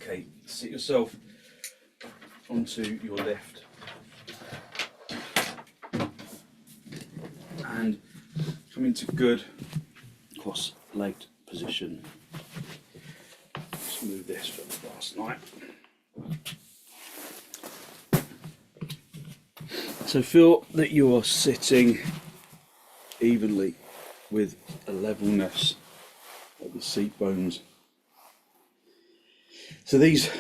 Okay, sit yourself onto your lift and come into good cross-legged position. Let's move this from last night. So feel that you are sitting evenly with a levelness of the seat bones. So these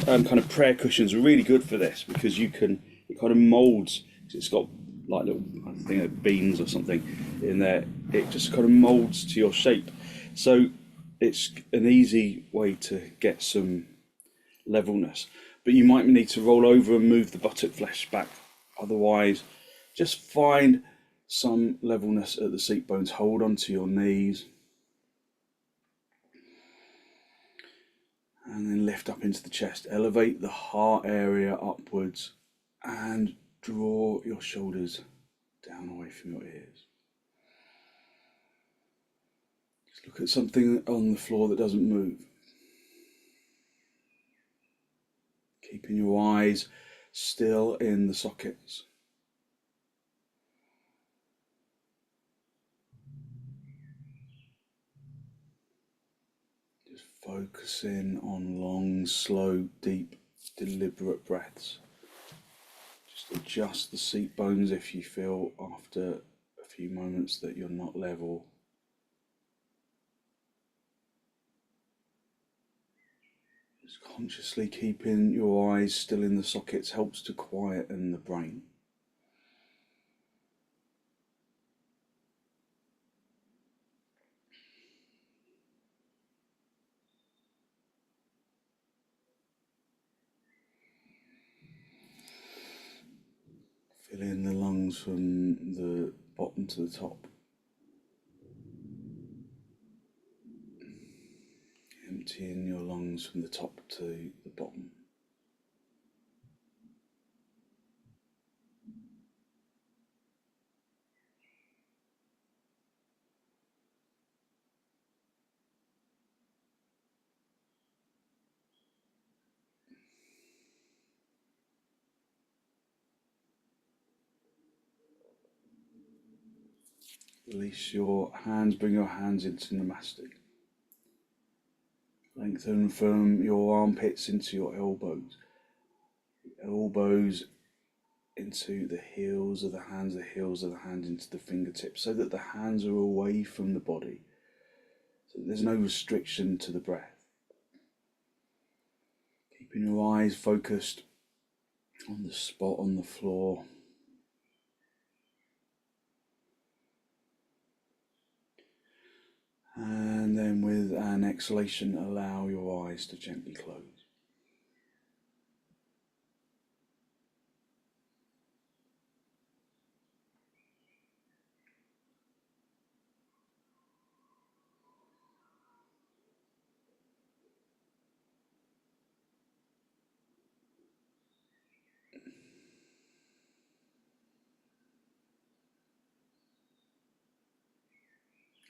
kind of prayer cushions are really good for this because it kind of moulds. It's got like little, I think, beans or something in there. It just kind of moulds to your shape. So it's an easy way to get some levelness. But you might need to roll over and move the buttock flesh back. Otherwise, just find some levelness at the seat bones. Hold onto your knees. And then lift up into the chest. Elevate the heart area upwards and draw your shoulders down away from your ears. Just look at something on the floor that doesn't move. Keeping your eyes still in the sockets. Just focusing on long, slow, deep, deliberate breaths. Just adjust the seat bones if you feel after a few moments that you're not level. Just consciously keeping your eyes still in the sockets helps to quieten the brain. Fill in the lungs from the bottom to the top. Emptying your lungs from the top to the bottom. Release your hands, bring your hands into Namaste. Lengthen from your armpits into your elbows. Elbows into the heels of the hands into the fingertips, so that the hands are away from the body. So that there's no restriction to the breath. Keeping your eyes focused on the spot on the floor. And then with an exhalation, allow your eyes to gently close.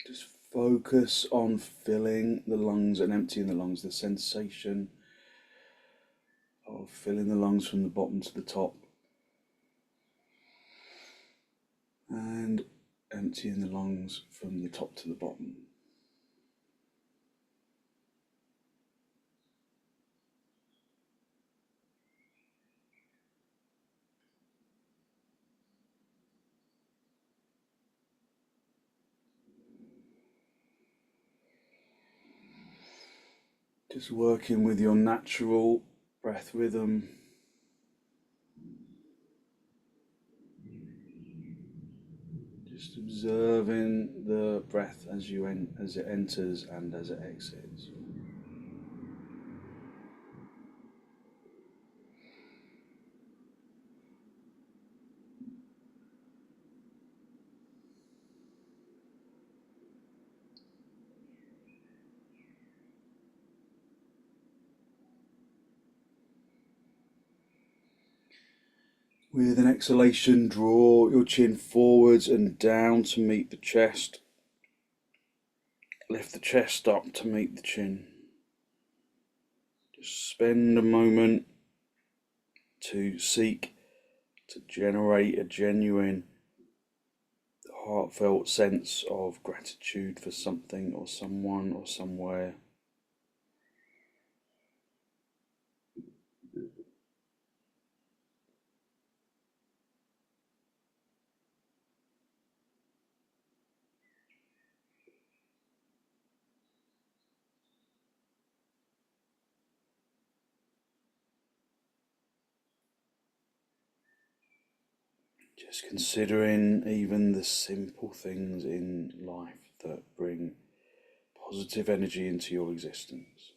Just focus on filling the lungs and emptying the lungs, the sensation of filling the lungs from the bottom to the top and emptying the lungs from the top to the bottom. Just working with your natural breath rhythm. Just observing the breath as it enters and as it exits. With an exhalation, draw your chin forwards and down to meet the chest. Lift the chest up to meet the chin. spend a moment to seek to generate a genuine, heartfelt sense of gratitude for something or someone or somewhere. Just considering even the simple things in life that bring positive energy into your existence.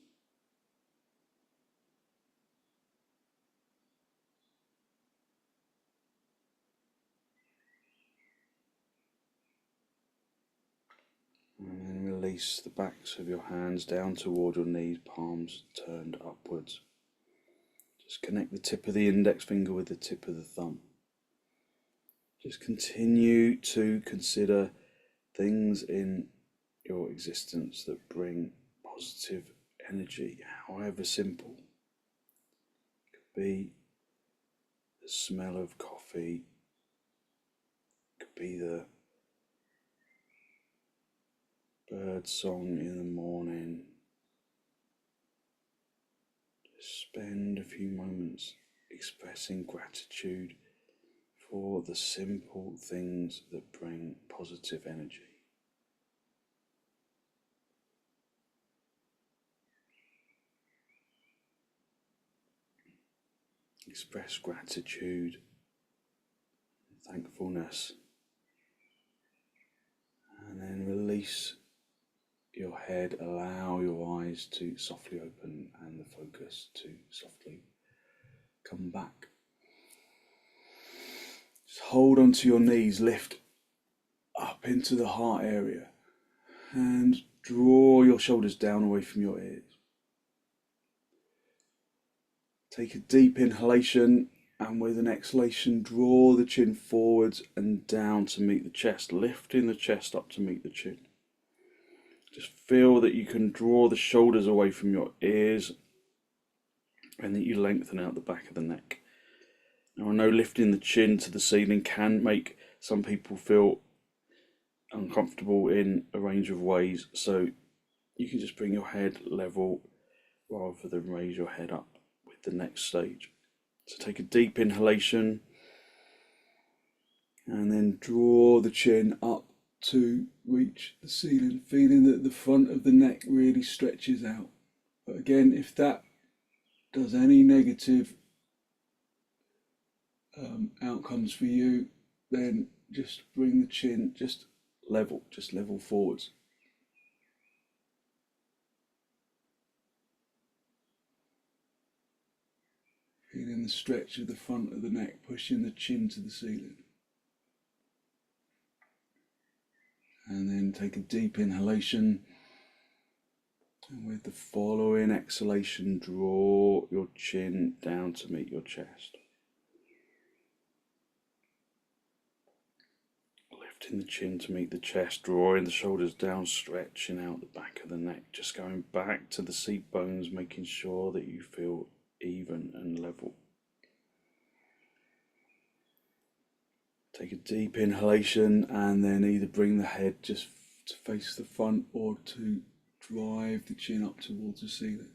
And then release the backs of your hands down toward your knees, palms turned upwards. Just connect the tip of the index finger with the tip of the thumb. Just continue to consider things in your existence that bring positive energy, however simple. It could be the smell of coffee, it could be the bird song in the morning. Just spend a few moments expressing gratitude for the simple things that bring positive energy. Express gratitude, thankfulness, and then release your head, allow your eyes to softly open and the focus to softly come back. Just hold onto your knees, lift up into the heart area and draw your shoulders down away from your ears. Take a deep inhalation and with an exhalation draw the chin forwards and down to meet the chest, lifting the chest up to meet the chin. Just feel that you can draw the shoulders away from your ears and that you lengthen out the back of the neck. Now I know lifting the chin to the ceiling can make some people feel uncomfortable in a range of ways, so you can just bring your head level rather than raise your head up with the next stage. So take a deep inhalation and then draw the chin up to reach the ceiling, feeling that the front of the neck really stretches out. But again, if that does any negative outcomes for you, then just bring the chin just level forwards. Feeling the stretch of the front of the neck, pushing the chin to the ceiling. And then take a deep inhalation. And with the following exhalation, draw your chin down to meet your chest. Lifting the chin to meet the chest, drawing the shoulders down, stretching out the back of the neck. Just going back to the seat bones, making sure that you feel even and level. Take a deep inhalation and then either bring the head just to face the front or to drive the chin up towards the ceiling.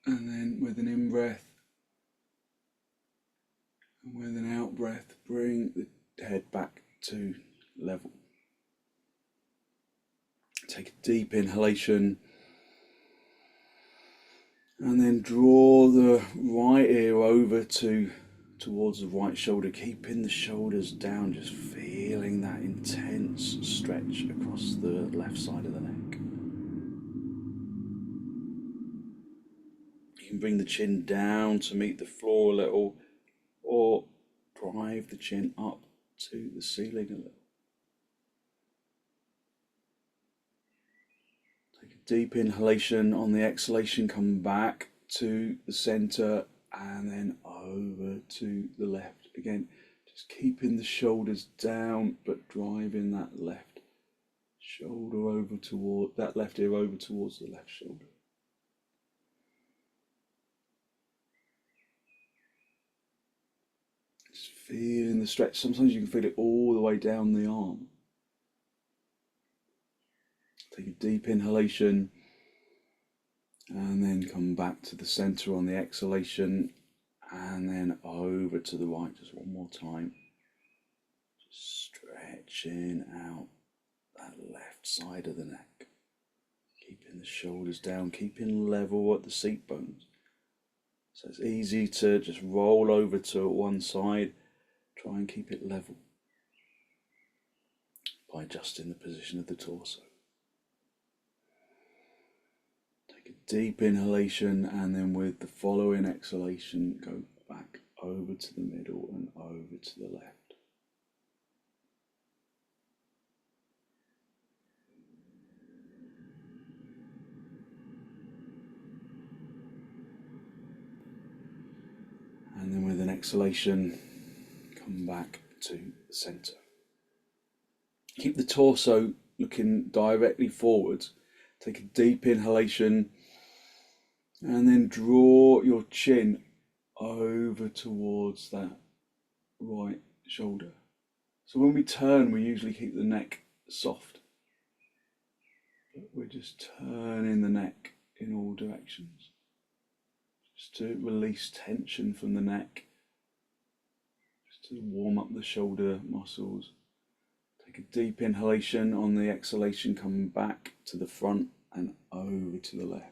And then with an in-breath and with an out-breath, bring the head back to level. Take a deep inhalation and then draw the right ear over towards the right shoulder, keeping the shoulders down, just feeling that intense stretch across the left side of the neck. You can bring the chin down to meet the floor a little, or drive the chin up to the ceiling a little. Take a deep inhalation. On the exhalation, come back to the center, and then over to the left. Again, just keeping the shoulders down, but driving that left shoulder over toward that left ear over towards the left shoulder. Just feeling the stretch. Sometimes you can feel it all the way down the arm. Take a deep inhalation and then come back to the center on the exhalation, and then over to the right just one more time. Just stretching out that left side of the neck, keeping the shoulders down, keeping level at the seat bones. So it's easy to just roll over to one side, try and keep it level by adjusting the position of the torso. Take a deep inhalation, and then with the following exhalation, go back over to the middle and over to the left. And then with an exhalation, come back to the center. Keep the torso looking directly forwards. Take a deep inhalation and then draw your chin over towards that right shoulder. So when we turn, we usually keep the neck soft, but we're just turning the neck in all directions, just to release tension from the neck, just to warm up the shoulder muscles. Take a deep inhalation. On the exhalation, come back to the front and over to the left.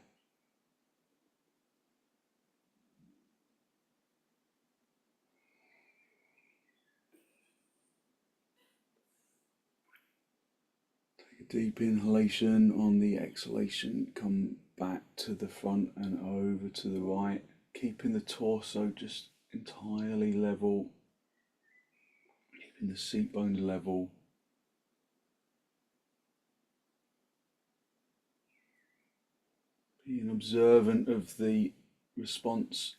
Take a deep inhalation. On the exhalation, come back to the front and over to the right, keeping the torso just entirely level, keeping the seat bones level. Being observant of the response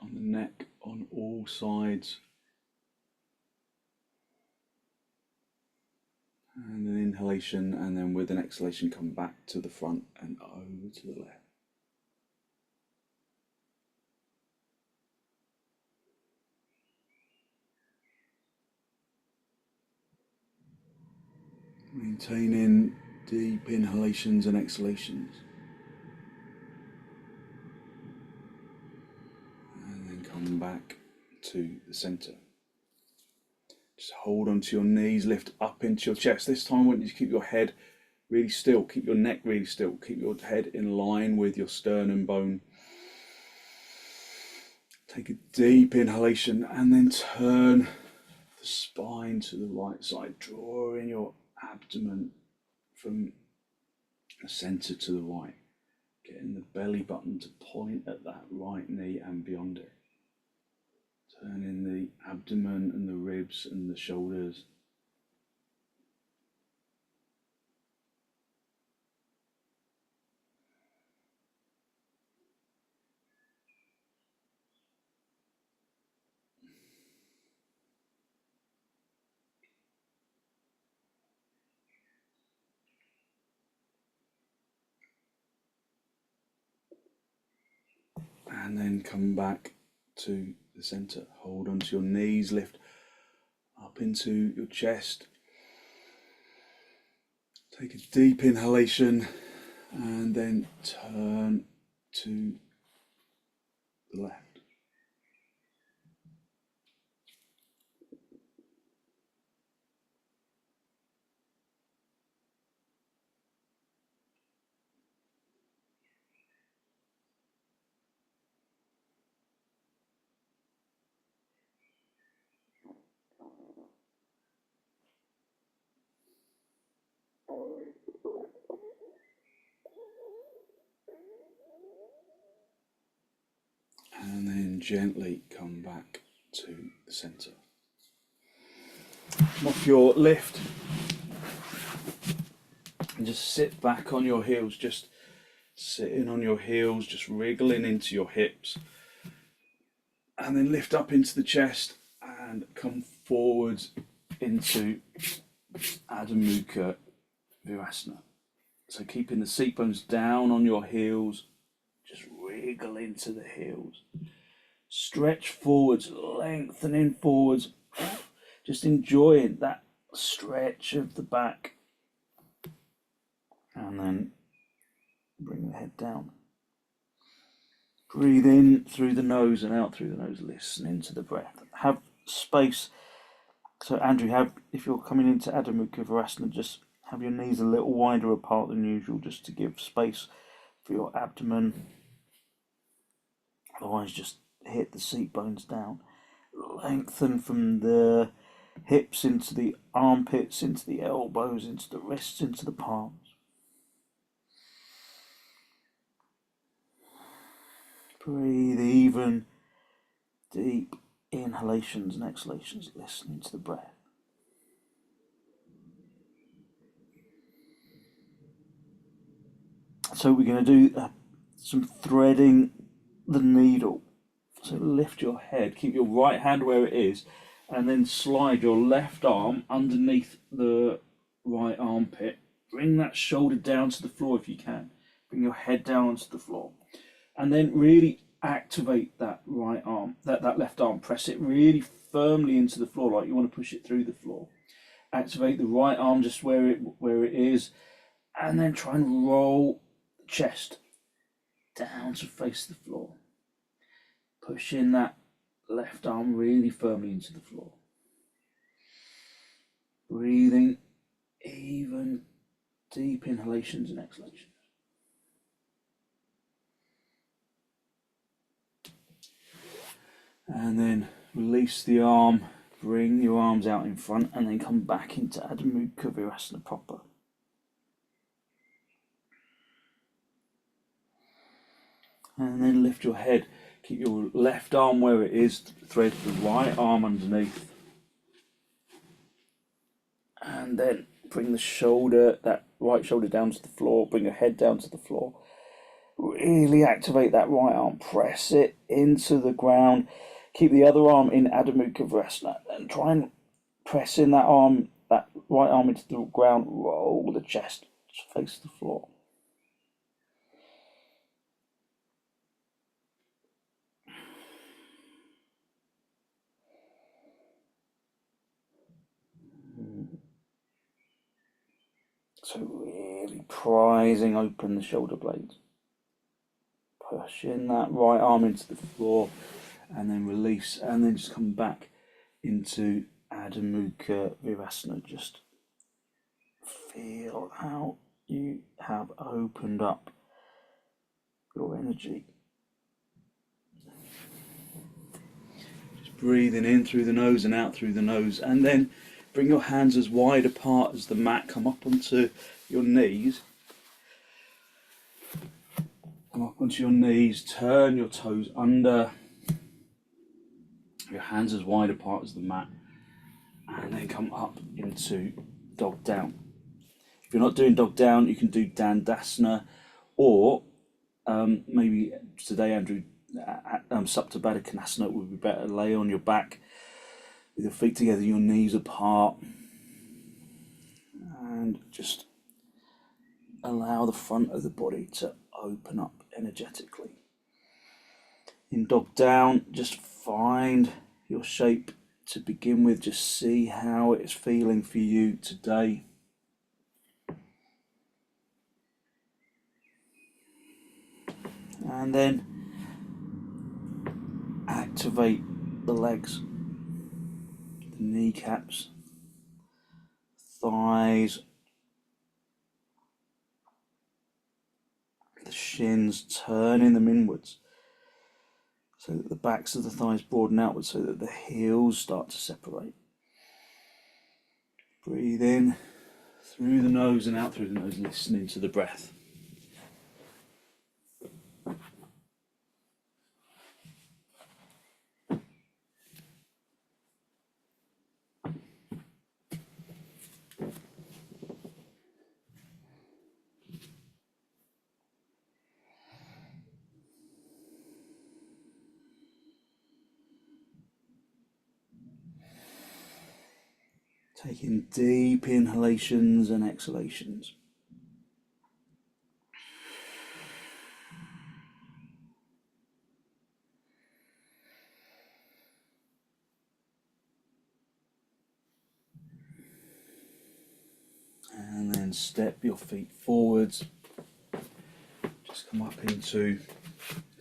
on the neck on all sides. And an inhalation, and then with an exhalation, come back to the front and over to the left. Maintaining deep inhalations and exhalations. Come back to the center. Just hold onto your knees, lift up into your chest. This time I want you to keep your head really still, keep your neck really still, keep your head in line with your sternum bone. Take a deep inhalation and then turn the spine to the right side, drawing your abdomen from the center to the right, getting the belly button to point at that right knee and beyond it. Turning the abdomen and the ribs and the shoulders. And then come back to the center. Hold onto your knees, lift up into your chest. Take a deep inhalation and then turn to the left. And then gently come back to the center. Come off your lift and just sit back on your heels, just Sitting on your heels, just wriggling into your hips. And then lift up into the chest and come forwards into Adho Mukha Virasana. So keeping the seat bones down on your heels, just wriggle into the heels. Stretch forwards, lengthening forwards, just enjoying that stretch of the back. And then bring the head down. Breathe in through the nose and out through the nose, listening to the breath. Have space. So Andrew, if you're coming into Adho Mukha Virasana, just have your knees a little wider apart than usual, just to give space for your abdomen. Otherwise, just hit the seat bones down. Lengthen from the hips into the armpits, into the elbows, into the wrists, into the palms. Breathe even, deep inhalations and exhalations, listening to the breath. So we're going to do some threading the needle. So lift your head, keep your right hand where it is, and then slide your left arm underneath the right armpit. Bring that shoulder down to the floor if you can. Bring your head down onto the floor. And then really activate that right arm, that left arm. Press it really firmly into the floor, like you want to push it through the floor. Activate the right arm just where it is, and then try and roll the chest down to face the floor. Pushing that left arm really firmly into the floor. Breathing even, deep inhalations and exhalations. And then release the arm, bring your arms out in front, and then come back into Adho Mukha Virasana proper. And then lift your head. Keep your left arm where it is, thread the right arm underneath. And then bring the shoulder, that right shoulder down to the floor, bring your head down to the floor. Really activate that right arm, press it into the ground. Keep the other arm in Adho Mukha Virasana and try and press in that arm, that right arm into the ground, roll the chest, face the floor. So really prizing open the shoulder blades. Pushing that right arm into the floor and then release, and then just come back into Adho Mukha Virasana. Just feel how you have opened up your energy. Just breathing in through the nose and out through the nose, and then bring your hands as wide apart as the mat. Come up onto your knees. Come up onto your knees, turn your toes under, your hands as wide apart as the mat, and then come up into dog down. If you're not doing dog down, you can do dandasana, or maybe today, Andrew, supta padottanasana would be better. Lay on your back with your feet together, your knees apart, and just allow the front of the body to open up energetically. In dog down, just find your shape to begin with. Just see how it is feeling for you today. And then activate the legs, the kneecaps, thighs, the shins, turning them inwards so that the backs of the thighs broaden outwards, so that the heels start to separate. Breathe in through the nose and out through the nose, listening to the breath. Taking deep inhalations and exhalations. And then step your feet forwards. Just come up into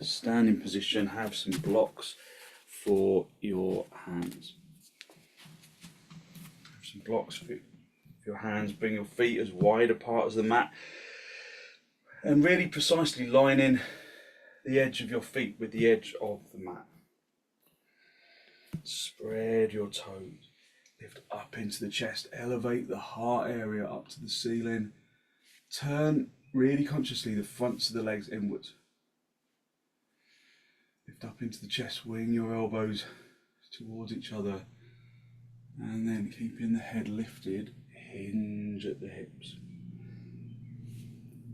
a standing position. Have some blocks for your hands. Have some blocks for your hands. Bring your feet as wide apart as the mat. And really precisely line in the edge of your feet with the edge of the mat. Spread your toes. Lift up into the chest, elevate the heart area up to the ceiling. Turn really consciously the fronts of the legs inwards. Lift up into the chest, wing your elbows towards each other. And then keeping the head lifted, hinge at the hips.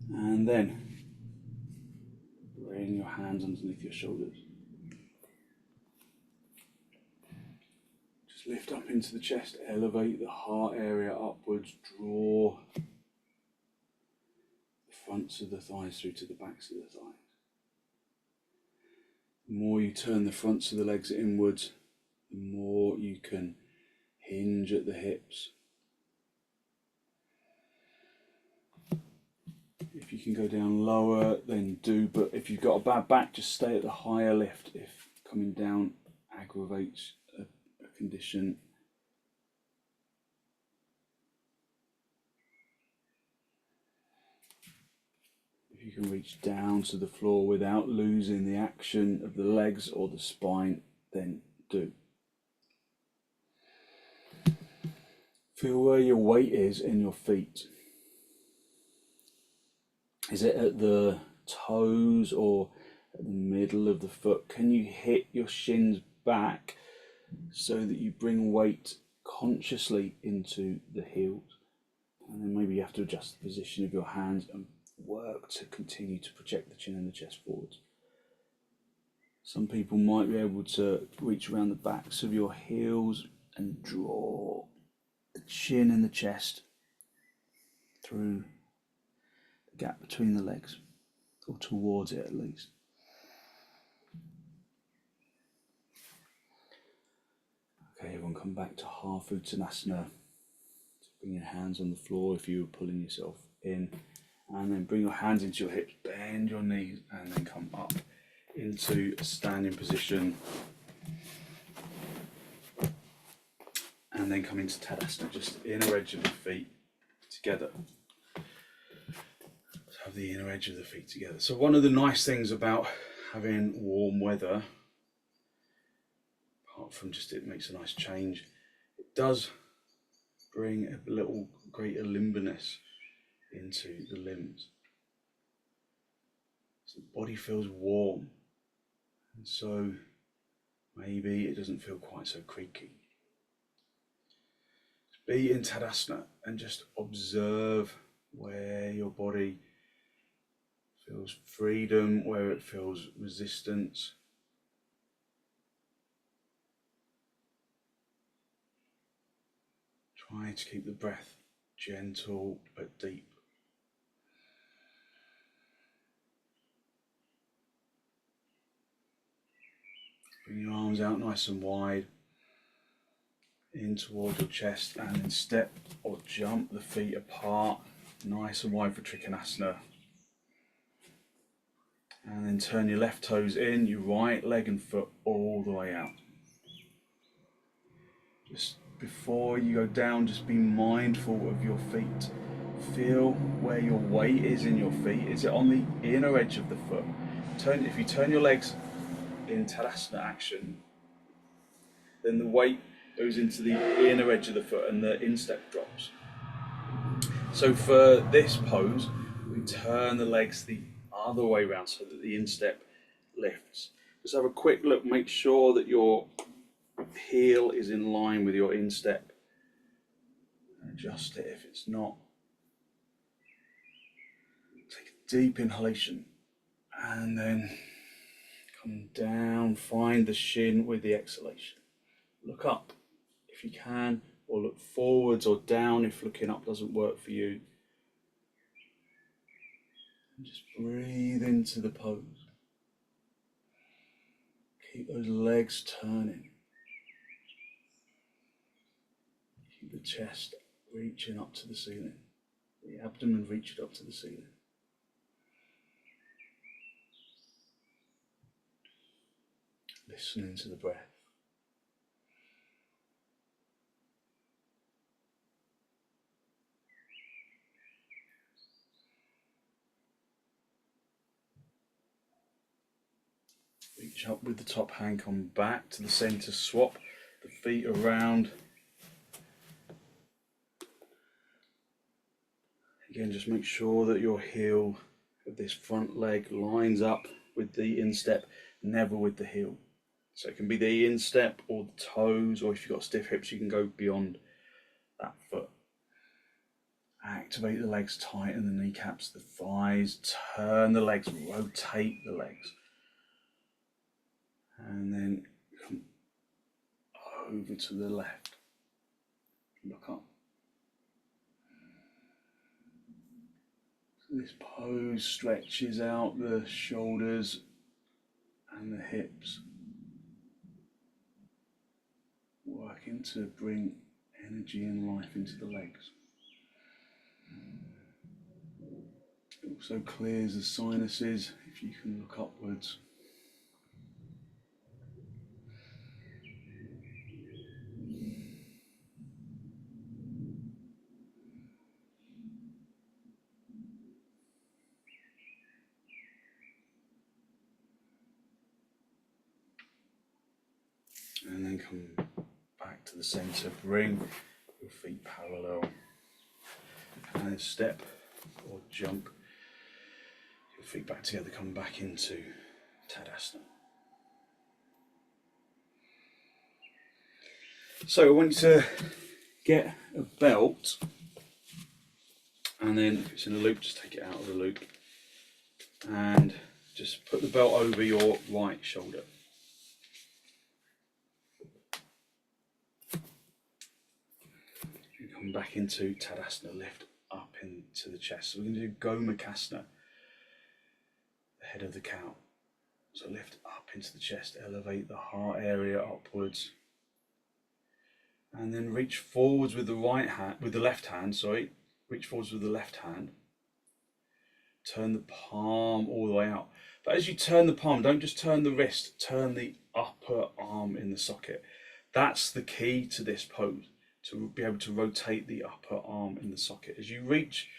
And then bring your hands underneath your shoulders. Lift up into the chest, elevate the heart area upwards, draw the fronts of the thighs through to the backs of the thighs. The more you turn the fronts of the legs inwards, the more you can hinge at the hips. If you can go down lower, then do, but if you've got a bad back, just stay at the higher lift if coming down aggravates a condition. If you can reach down to the floor without losing the action of the legs or the spine, then do. Feel where your weight is in your feet. Is it at the toes or at the middle of the foot? Can you hit your shins back so that you bring weight consciously into the heels? And then maybe you have to adjust the position of your hands and work to continue to project the chin and the chest forwards. Some people might be able to reach around the backs of your heels and draw the chin and the chest through the gap between the legs, or towards it at least. Okay, everyone come back to half uttanasana. Bring your hands on the floor if you were pulling yourself in, and then bring your hands into your hips, bend your knees, and then come up into a standing position, and then come into tadasana, just the inner edge of the feet together. So have the inner edge of the feet together. So one of the nice things about having warm weather, apart from just it makes a nice change, it does bring a little greater limberness into the limbs. So the body feels warm, and so maybe it doesn't feel quite so creaky. Be in tadasana and just observe where your body feels freedom, where it feels resistance. Try to keep the breath gentle but deep. Bring your arms out nice and wide in towards your chest, and then step or jump the feet apart nice and wide for trikonasana. And then turn your left toes in, your right leg and foot all the way out. Just before you go down, just be mindful of your feet. Feel where your weight is in your feet. Is it on the inner edge of the foot? If you turn your legs in tadasana action, then the weight goes into the inner edge of the foot and the instep drops. So for this pose, we turn the legs the other way around so that the instep lifts. Just have a quick look, make sure that your heel is in line with your instep. Adjust it if it's not. Take a deep inhalation and then come down, find the shin with the exhalation. Look up if you can, or or look forwards or down if looking up doesn't work for you. And just breathe into the pose. Keep those legs turning. Keep the chest reaching up to the ceiling. The abdomen reaching up to the ceiling. Listening to the breath. Reach up with the top hand, come back to the center, swap the feet around. Again, just make sure that your heel of this front leg lines up with the instep, never with the heel. So it can be the instep or the toes, or if you've got stiff hips, you can go beyond that foot. Activate the legs, tighten the kneecaps, the thighs, turn the legs, rotate the legs. And then come over to the left. Look up. So this pose stretches out the shoulders and the hips, working to bring energy and life into the legs. It also clears the sinuses if you can look upwards. And then come back to the center, bring your feet parallel, and then step or jump your feet back together, come back into Tadasana. So I want you to get a belt, and then if it's in a loop, just take it out of the loop, and just put the belt over your right shoulder. Come back into Tadasana, lift up into the chest. So we're going to do gomukhsasana, the head of the cow. So lift up into the chest, elevate the heart area upwards, and then reach forwards with the right hand, with the left hand. Reach forwards with the left hand. Turn the palm all the way out. But as you turn the palm, don't just turn the wrist. Turn the upper arm in the socket. That's the key to this pose, to be able to rotate the upper arm in the socket. As you reach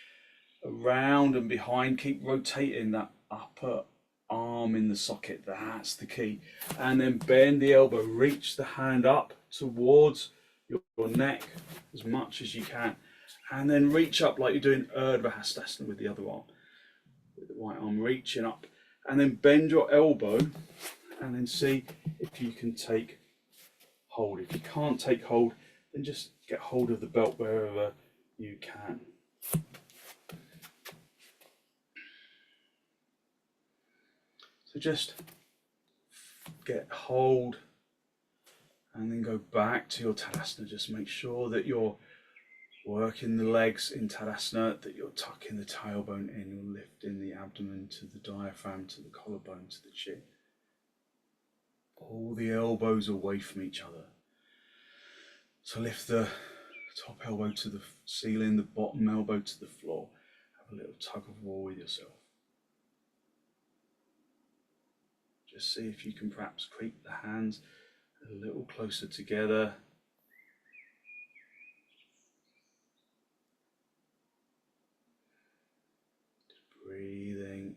around and behind, keep rotating that upper arm in the socket. That's the key. And then bend the elbow, reach the hand up towards your neck as much as you can. And then reach up like you're doing advisable with the other arm. With the right arm reaching up. And then bend your elbow and then see if you can take hold. If you can't take hold, then just get hold of the belt wherever you can. So just get hold and then go back to your Tadasana. Just make sure that you're working the legs in Tadasana, that you're tucking the tailbone in, you're lifting the abdomen to the diaphragm, to the collarbone, to the chin. Pull the elbows away from each other. So lift the top elbow to the ceiling, the bottom elbow to the floor. Have a little tug of war with yourself. Just see if you can perhaps creep the hands a little closer together. Just breathing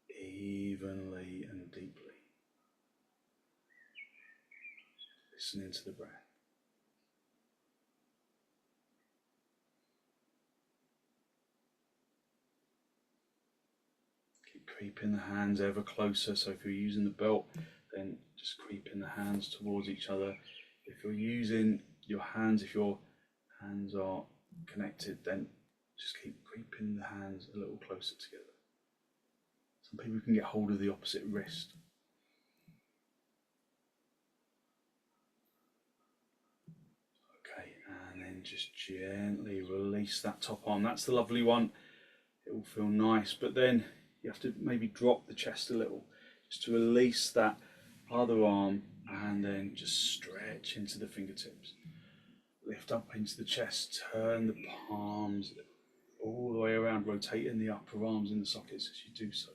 evenly and deeply. Listening to the breath. Keep creeping the hands ever closer. So if you're using the belt, then just creeping the hands towards each other. If you're using your hands, if your hands are connected, then just keep creeping the hands a little closer together. Some people can get hold of the opposite wrist. Okay, and then gently release that top arm. That's the lovely one. It will feel nice, but then you have to maybe drop the chest a little just to release that other arm, and then just stretch into the fingertips. Lift up into the chest, turn the palms all the way around, rotating the upper arms in the sockets as you do so.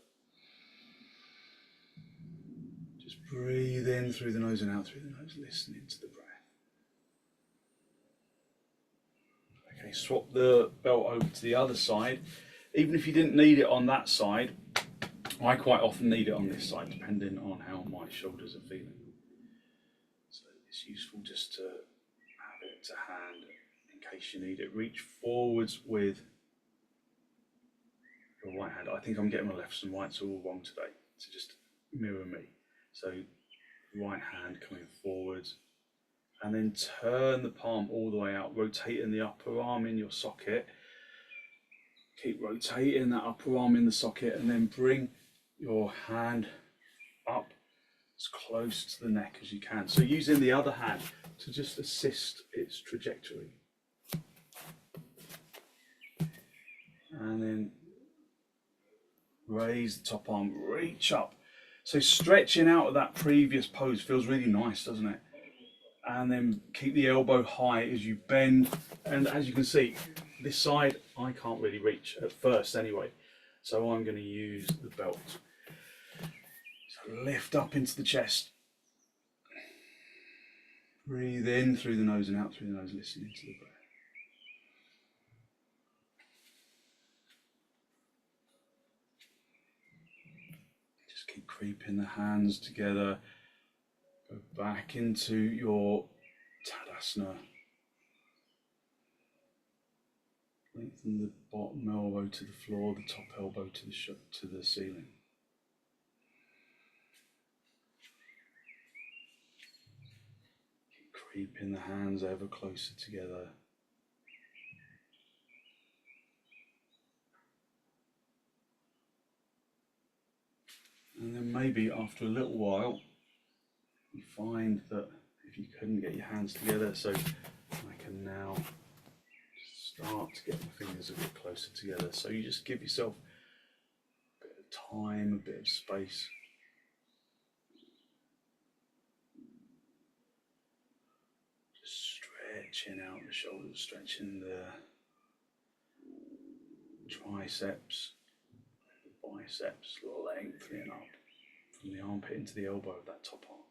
Just breathe in through the nose and out through the nose, listening to the breath. Okay, swap the belt over to the other side. Even if you didn't need it on that side, I quite often need it on this side, depending on how my shoulders are feeling. So it's useful just to have it to hand in case you need it. Reach forwards with your right hand. I think I'm getting my lefts and rights all wrong today, so just mirror me. So right hand coming forwards, and then turn the palm all the way out, rotating the upper arm in your socket. Keep rotating that upper arm in the socket, and then bring your hand up as close to the neck as you can. So using the other hand to just assist its trajectory. And then raise the top arm, reach up. So stretching out of that previous pose feels really nice, doesn't it? And then keep the elbow high as you bend. And as you can see, this side I can't really reach at first anyway. So I'm going to use the belt. So lift up into the chest. Breathe in through the nose and out through the nose, listening to the breath. Just keep creeping the hands together. Go back into your Tadasana. Lengthen the bottom elbow to the floor, the top elbow to the ceiling. Keep creeping the hands ever closer together. And then maybe after a little while, you find that if you couldn't get your hands together, so I can now start to get my fingers a bit closer together. So you just give yourself a bit of time, a bit of space. Just stretching out the shoulders, stretching the triceps, the biceps, lengthening up from the armpit into the elbow of that top arm.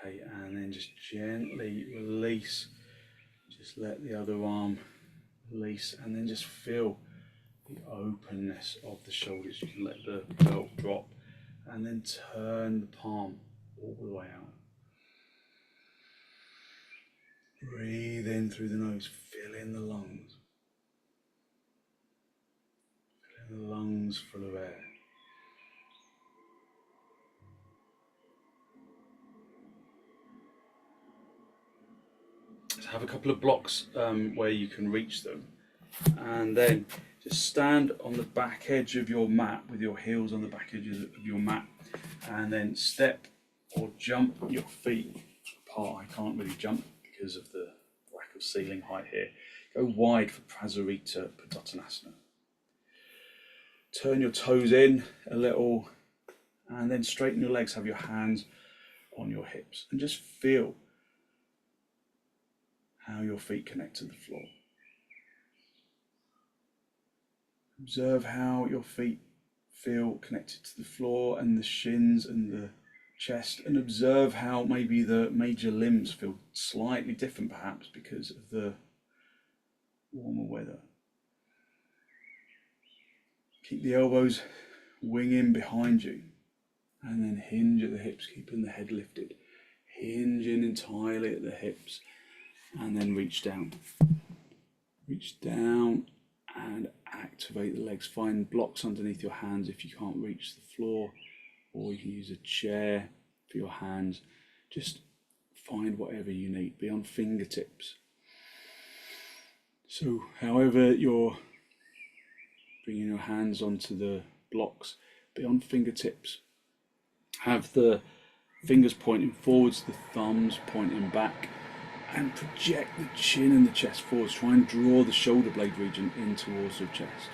Okay, and then just gently release. Just let the other arm release, and then just feel the openness of the shoulders. You can let the belt drop, and then turn the palm all the way out. Breathe in through the nose, fill in the lungs. Fill in the lungs full of air. Have a couple of blocks where you can reach them, and then just stand on the back edge of your mat with your heels on the back edge of your mat, and then step or jump your feet apart. I can't really jump because of the lack of ceiling height here. Go wide for prasarita, padottanasana. Turn your toes in a little, and then straighten your legs. Have your hands on your hips, and just feel how your feet connect to the floor. Observe how your feet feel connected to the floor and the shins and the chest, and observe how maybe the major limbs feel slightly different, perhaps because of the warmer weather. Keep the elbows winging behind you, and then hinge at the hips, keeping the head lifted, hinging entirely at the hips. And then reach down. Reach down and activate the legs. Find blocks underneath your hands if you can't reach the floor, or you can use a chair for your hands. Just find whatever you need. Be on fingertips. So however you're bringing your hands onto the blocks, be on fingertips. Have the fingers pointing forwards, the thumbs pointing back, And project the chin and the chest forwards. Try and draw the shoulder blade region in towards your chest.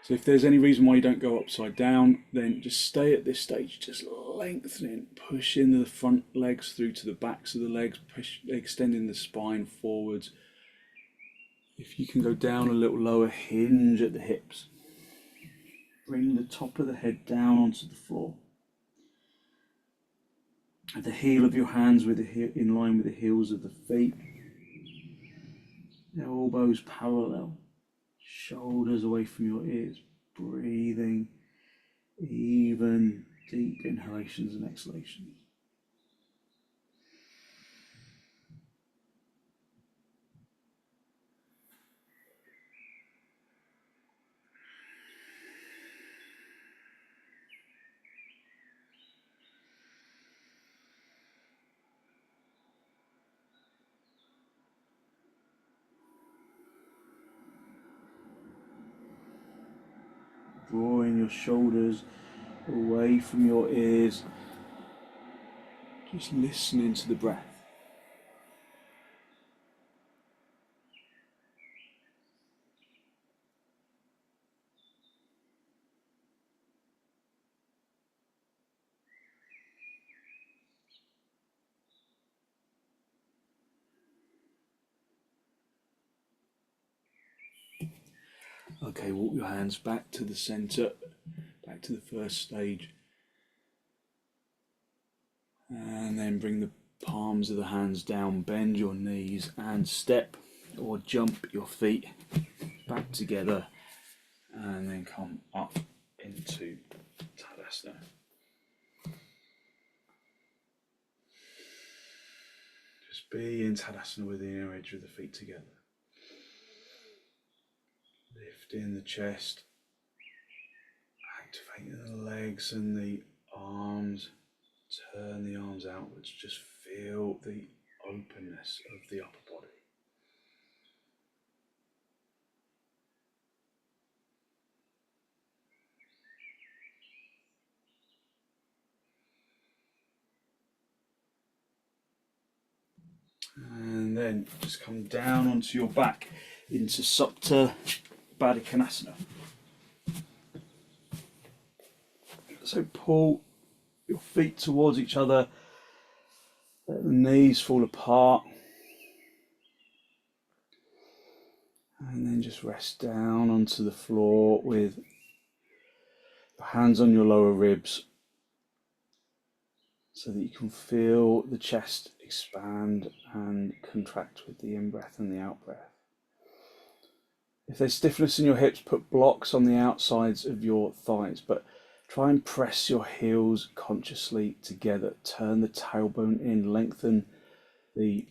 So if there's any reason why you don't go upside down, then just stay at this stage, just lengthening, pushing the front legs through to the backs of the legs, extending the spine forwards. If you can go down a little lower, hinge at the hips. Bring the top of the head down onto the floor. At the heel of your hands in line with the heels of the feet. Elbows parallel. Shoulders away from your ears, breathing even deep inhalations and exhalations. Drawing your shoulders away from your ears, just listening to the breath. Okay, walk your hands back to the center, back to the first stage. And then bring the palms of the hands down, bend your knees and step or jump your feet back together. And then come up into Tadasana. Just be in Tadasana with the inner edge of the feet together. Lifting the chest, activating the legs and the arms, turn the arms outwards, just feel the openness of the upper body. And then just come down onto your back into supta padottanasana. So pull your feet towards each other, let the knees fall apart, and then just rest down onto the floor with your hands on your lower ribs so that you can feel the chest expand and contract with the in-breath and the out-breath. If there's stiffness in your hips, put blocks on the outsides of your thighs, but try and press your heels consciously together. Turn the tailbone in, lengthen the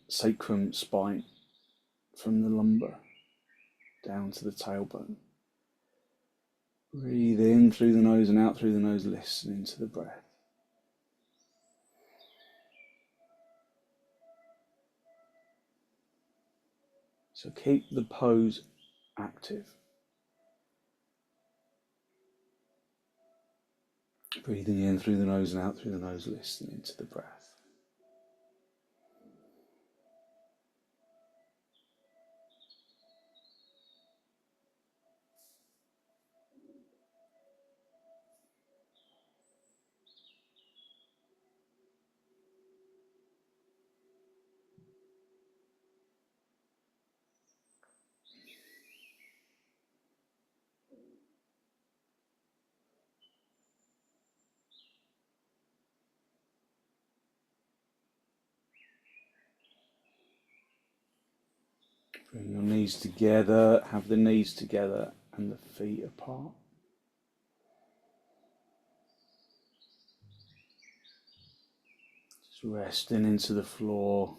sacrum spine from the lumbar down to the tailbone. Breathe in through the nose and out through the nose, listening to the breath. So keep the pose active. Breathing in through the nose and out through the nose, listening to the breath. Bring your knees together, have the knees together and the feet apart. Just resting into the floor.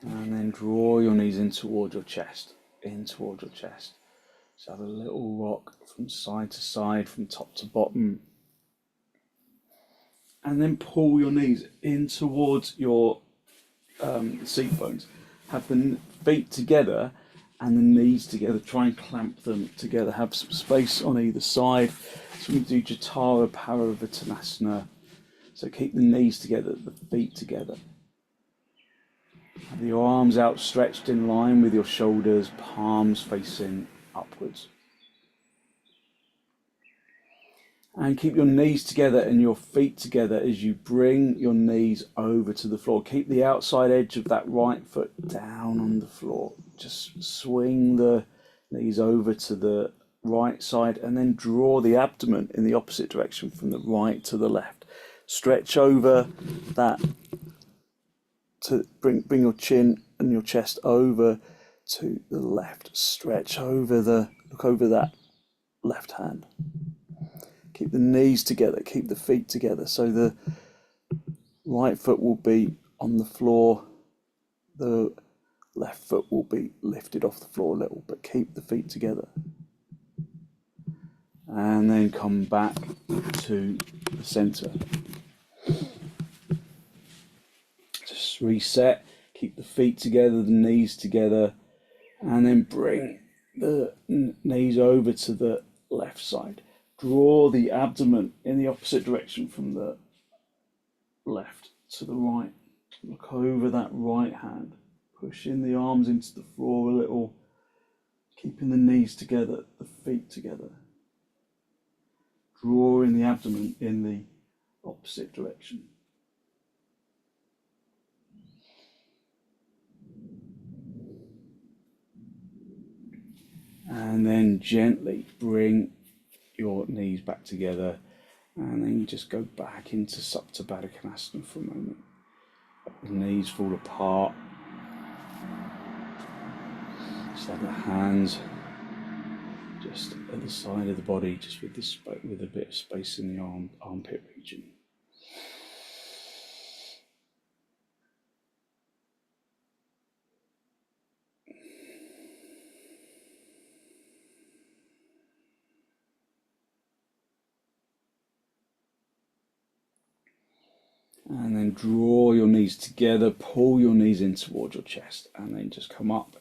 And then draw your knees in toward your chest, in toward your chest. So have a little rock from side to side, from top to bottom. And then pull your knees in towards your seat bones. Have the feet together and the knees together. Try and clamp them together. Have some space on either side. So we do jathara, parivartanasana. So keep the knees together, the feet together. Have your arms outstretched in line with your shoulders, palms facing upwards. And keep your knees together and your feet together as you bring your knees over to the floor. Keep the outside edge of that right foot down on the floor. Just swing the knees over to the right side and then draw the abdomen in the opposite direction from the right to the left. Stretch over that to bring your chin and your chest over to the left. Stretch over look over that left hand. Keep the knees together, keep the feet together. So the right foot will be on the floor, the left foot will be lifted off the floor a little, but keep the feet together. And then come back to the center. Just reset, keep the feet together, the knees together, and then bring the knees over to the left side. Draw the abdomen in the opposite direction from the left to the right. Look over that right hand. Push in the arms into the floor a little, keeping the knees together, the feet together. Drawing the abdomen in the opposite direction. And then gently bring your knees back together, and then you just go back into supta padottanasana for a moment. Let the knees fall apart. Just let the hands just at the side of the body, just with a bit of space in the armpit region. And then draw your knees together, pull your knees in towards your chest, and then just come up.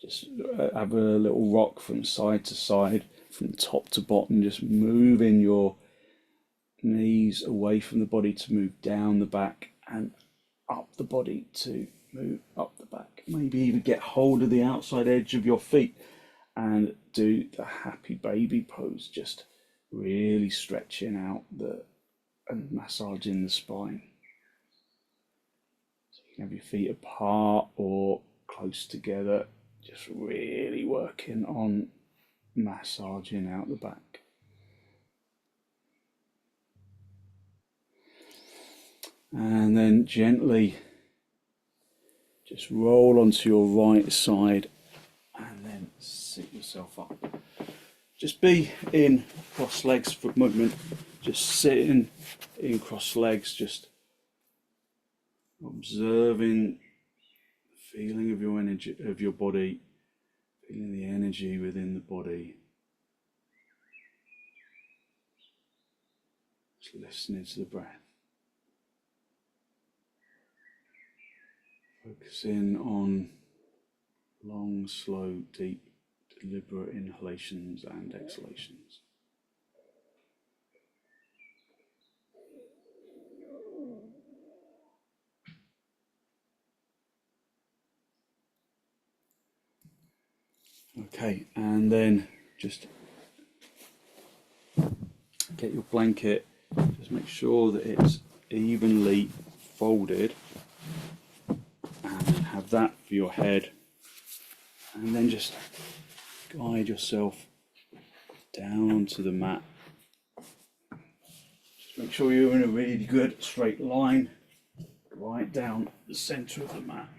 Just have a little rock from side to side, from top to bottom, just moving your knees away from the body to move down the back and up the body to move up the back. Maybe even get hold of the outside edge of your feet and do the happy baby pose, just really stretching out and massaging the spine. So you can have your feet apart or close together, just really working on massaging out the back. And then gently just roll onto your right side and then sit yourself up. Just be in cross legs for a moment, just sitting in cross legs, just observing the feeling of your energy, of your body, feeling the energy within the body. Just listening to the breath. Focusing on long, slow, deep, deliberate inhalations and exhalations. Okay, and then just get your blanket, just make sure that it's evenly folded, and have that for your head, and then just guide yourself down to the mat. Just make sure you're in a really good straight line right down the center of the mat.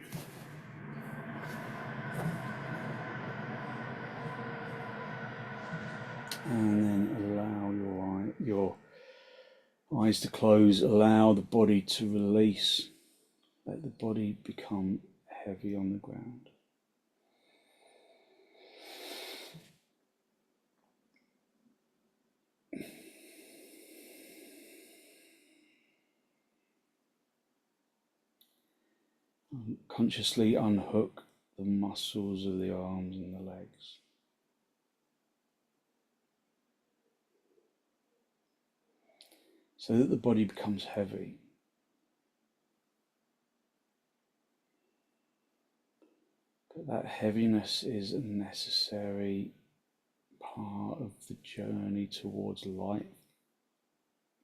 And then allow your eyes to close, allow the body to release, let the body become heavy on the ground. Consciously unhook the muscles of the arms and the legs. So that the body becomes heavy. But that heaviness is a necessary part of the journey towards light,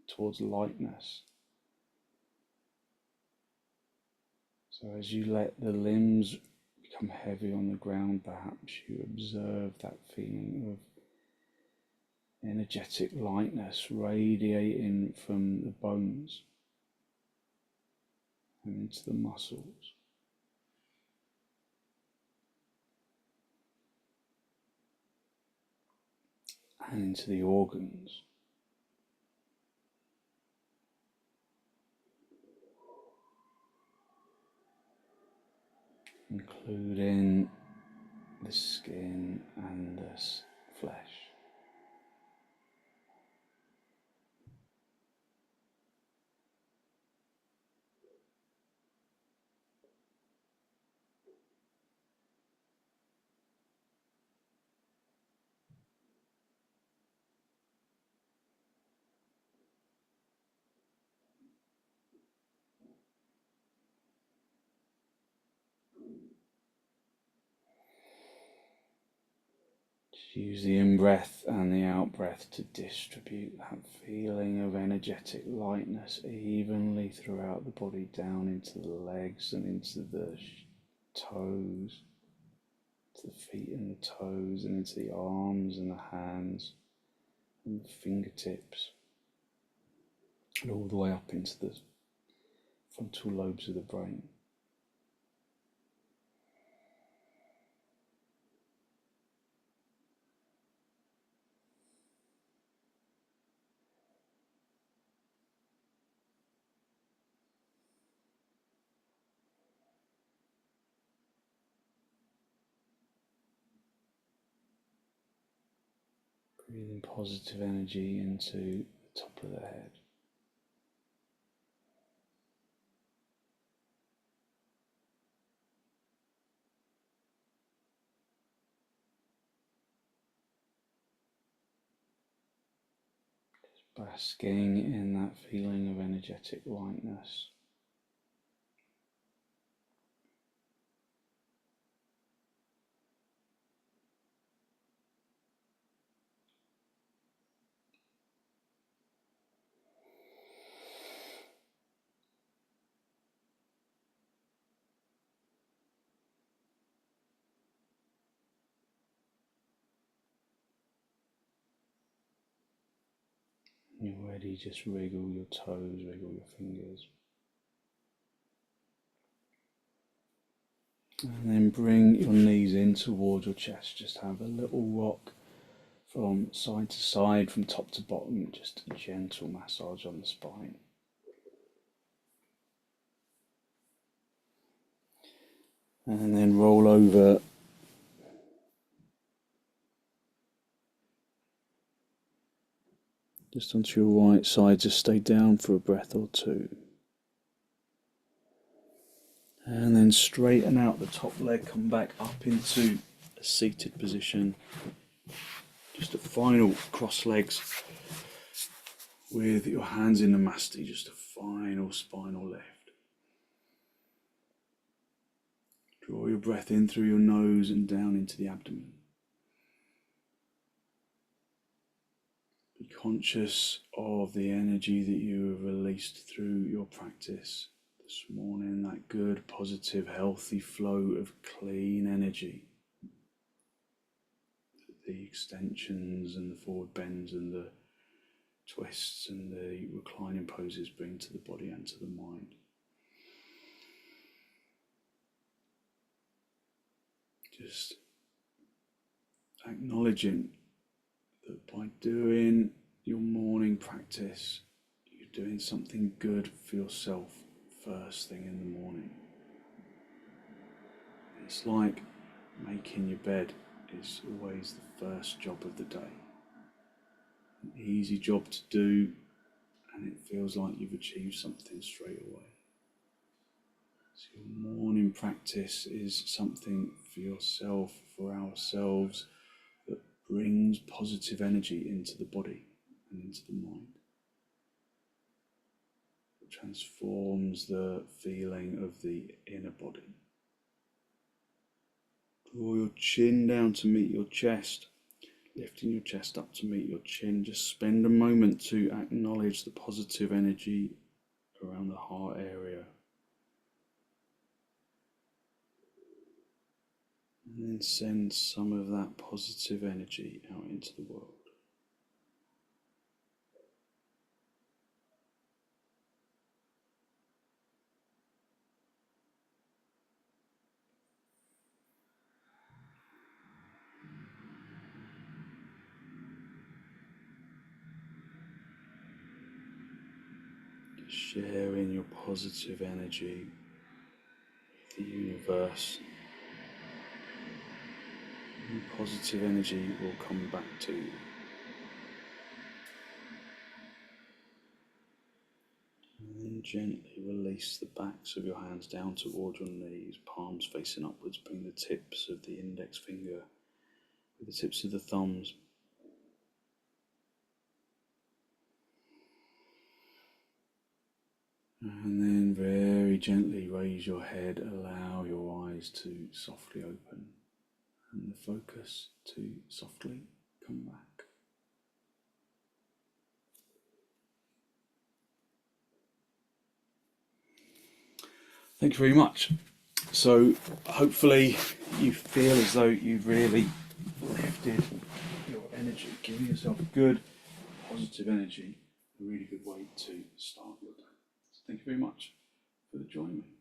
towards lightness. So as you let the limbs become heavy on the ground, perhaps you observe that feeling of energetic lightness radiating from the bones and into the muscles. And into the organs. Including the skin and the flesh. Use the in-breath and the out-breath to distribute that feeling of energetic lightness evenly throughout the body, down into the legs and into the toes, to the feet and the toes, and into the arms and the hands and the fingertips, and all the way up into the frontal lobes of the brain. Breathing positive energy into the top of the head. Just basking in that feeling of energetic lightness. When you're ready, just wriggle your toes, wriggle your fingers. And then bring your knees in towards your chest. Just have a little rock from side to side, from top to bottom, just a gentle massage on the spine. And then roll over just onto your right side, just stay down for a breath or two. And then straighten out the top leg, come back up into a seated position. Just a final cross legs with your hands in the masti, just a final spinal lift. Draw your breath in through your nose and down into the abdomen. Be conscious of the energy that you have released through your practice this morning, that good, positive, healthy flow of clean energy. The extensions and the forward bends and the twists and the reclining poses bring to the body and to the mind. Just acknowledging that by doing your morning practice, you're doing something good for yourself first thing in the morning. It's like making your bed is always the first job of the day. An easy job to do, and it feels like you've achieved something straight away. So your morning practice is something for yourself, for ourselves, that brings positive energy into the body and into the mind. It transforms the feeling of the inner body. Draw your chin down to meet your chest, lifting your chest up to meet your chin. Just spend a moment to acknowledge the positive energy around the heart area. And then send some of that positive energy out into the world. Sharing your positive energy with the universe. And positive energy will come back to you. And then gently release the backs of your hands down toward your knees, palms facing upwards. Bring the tips of the index finger with the tips of the thumbs. And then very gently raise your head, allow your eyes to softly open and the focus to softly come back. Thank you very much. So hopefully you feel as though you've really lifted your energy, giving yourself good, positive energy, a really good way to start your day. So thank you very much for joining me.